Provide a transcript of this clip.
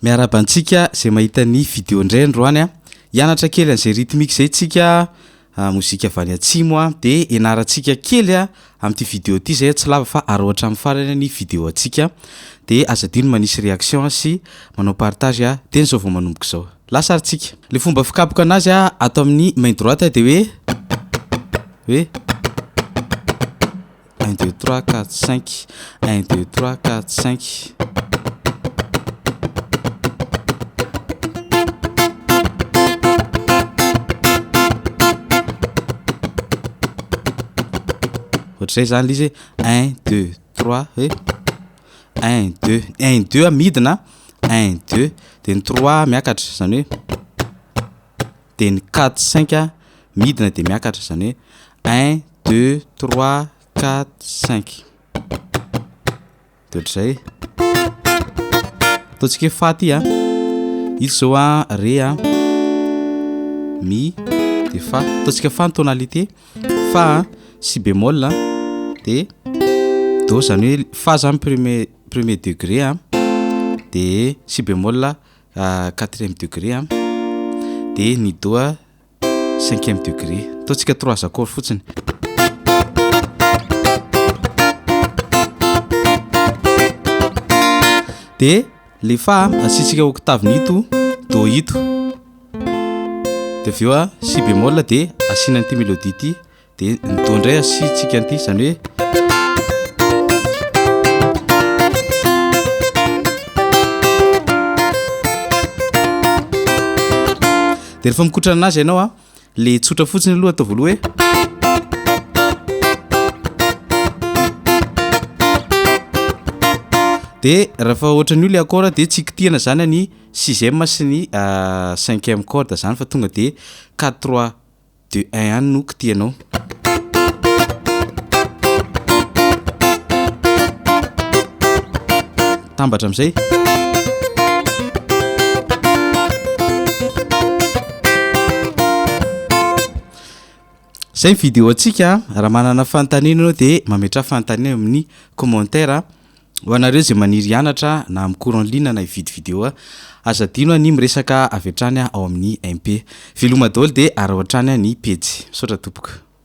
miarabantsika zay mahita ny vidéo indray androany hianatra kely an'izay rythmique zay tsika mozika avy any atsimo de ianarantsika kely amin'ity vidéo ity zay tsy lava fa ary ohatra amin'ny farany ny vidéo atsika de azadino manisy réaction sy manao partage de nizao vao manomboka zao lasa aritsika le fomba fikapoka anazy atao amin'ny main droite de hoe 1 2 3 4 5 1 2 3 4 5 Ohatray zany izy 1 2 3 1 2 1 2 midina 1 2 de ny 3 miakatra zany hoe de ny 4 5 midina de miakatra zany hoe 1 2 3 4 5 de ohatray ataontsika hoe fa ty izy zao ré mi de fa ataontsika fa ny tonalité fa si bémol de do zany hoe fa zany premier degré de si bémol quatrième degré de ny do cinquième degré ataontsika 3 accords fotsiny de le fa asitsika octave nito do ito de aveo si bémol de asina an'ity mélodie ity de ny do ndray asitsika an'ity zany hoe de rehefa mikotrana anazy ianao le tsotra fotsiny aloha atao voaloha hoe de rehefa ohatran'io le accord de tsy kitihana zany ny 6e sy ny 5e corde zany fa tonga de 4 3 2 1 any no kitihanao tambatra amizay zay vidéo atsika raha manana fanontaniana anao de mametra fanontaniana amin'ny commentaire ho anareo zay maniry hianatra na amin'ny cours en ligne na hividy vidéo azadino ny miresaka avy hatrany ao amin'ny MP veloma daholo de ara hatrany ny pejy misaotra tompoko